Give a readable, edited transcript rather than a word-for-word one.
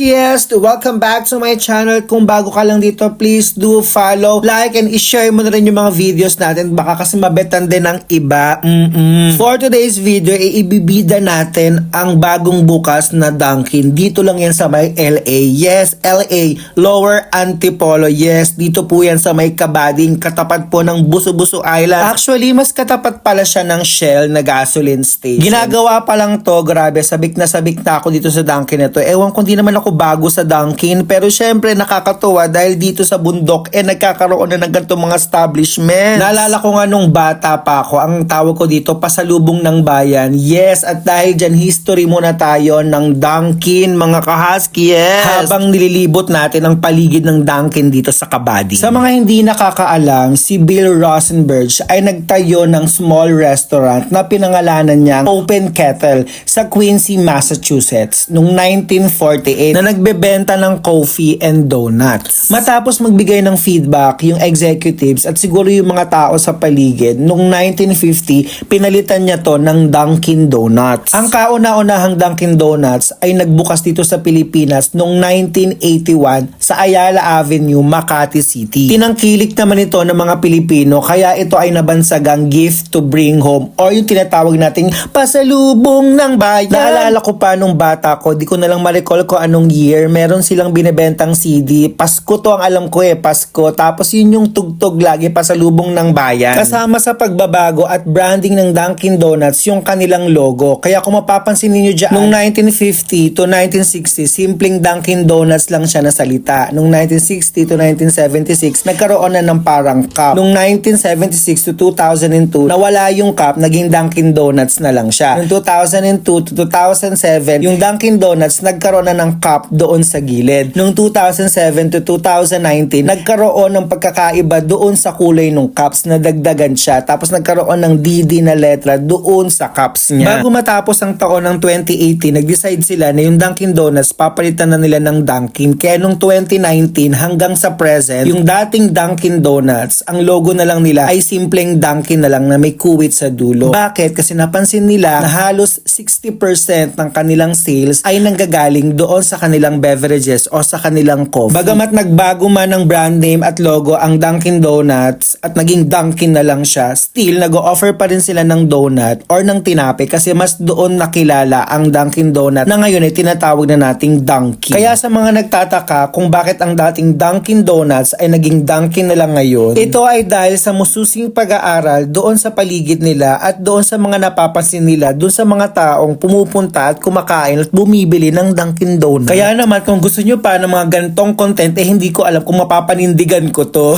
yes! Welcome back to my channel. Kung bago ka lang dito, please do follow, like, and i-share mo na rin yung mga videos natin. Baka kasi mabetan din ng iba. For today's video, ibibida natin ang bagong bukas na Dunkin. Dito lang yan sa may LA. Yes, LA. Lower Antipolo. Yes, dito po yan sa may Kabading. Katapat po ng Buso-Buso Island. Actually, mas katapat pala siya ng Shell na gasoline station. Ginagawa pa lang to. Grabe, sabik na ako dito sa Dunkin na to. Ewan kung di naman ako bago sa Dunkin, pero syempre nakakatuwa dahil dito sa bundok nagkakaroon na ng ganitong mga establishment. Naalala ko nga nung bata pa ako, ang tawag ko dito pasalubong ng bayan. Yes, at dahil dyan history muna tayo ng Dunkin, mga ka-husky. Yes. Habang nililibot natin ang paligid ng Dunkin dito sa Kabading. Sa mga hindi nakakaalam, si Bill Rosenberg ay nagtayo ng small restaurant na pinangalanan niyang Open Kettle sa Quincy, Massachusetts noong 1948 na nagbebenta ng coffee and donuts. Matapos magbigay ng feedback yung executives at siguro yung mga tao sa paligid, noong 1950 pinalitan niya to ng Dunkin Donuts. Ang kauna-unahang Dunkin Donuts ay nagbukas dito sa Pilipinas noong 1981 sa Ayala Avenue, Makati City. Tinangkilik naman ito ng mga Pilipino kaya ito ay nabansagang gift to bring home or yung tinatawag nating pasalubong ng bayan. Naalala ko pa nung bata ko, di ko na lang ma-recall ko anong year, meron silang binebentang CD. Pasko to ang alam ko Pasko. Tapos yun yung tugtog lagi pasalubong ng bayan. Kasama sa pagbabago at branding ng Dunkin Donuts yung kanilang logo. Kaya kung mapapansin niyo dyan, nung 1950 to 1960, simpleng Dunkin Donuts lang siya na salita. Nung 1960 to 1976, nagkaroon na ng parang cup. Nung 1976 to 2002, nawala yung cup, naging Dunkin Donuts na lang siya. Nung 2002 to 2007, yung Dunkin Donuts nagkaroon na ng cup doon sa gilid. Noong 2007 to 2019, nagkaroon ng pagkakaiba doon sa kulay ng cups na dagdagan siya. Tapos nagkaroon ng DD na letra doon sa cups niya. Bago matapos ang taon ng 2018, nag-decide sila na yung Dunkin Donuts papalitan na nila ng Dunkin. Kaya noong 2019 hanggang sa present, yung dating Dunkin Donuts, ang logo na lang nila ay simpleng Dunkin na lang na may kuwit sa dulo. Bakit? Kasi napansin nila na halos 60% ng kanilang sales ay nanggagaling doon sa kanilang beverages o sa kanilang coffee. Bagamat nagbago man ang brand name at logo ang Dunkin Donuts at naging Dunkin na lang siya, still nag-o-offer pa rin sila ng donut or ng tinape kasi mas doon nakilala ang Dunkin Donut na ngayon ay tinatawag na nating Dunkin. Kaya sa mga nagtataka kung bakit ang dating Dunkin Donuts ay naging Dunkin na lang ngayon, ito ay dahil sa mususing pag-aaral doon sa paligid nila at doon sa mga napapansin nila doon sa mga taong pumupunta at kumakain at bumibili ng Dunkin Donuts. Kaya naman kung gusto nyo pa ng mga ganitong content, hindi ko alam kung mapapanindigan ko to.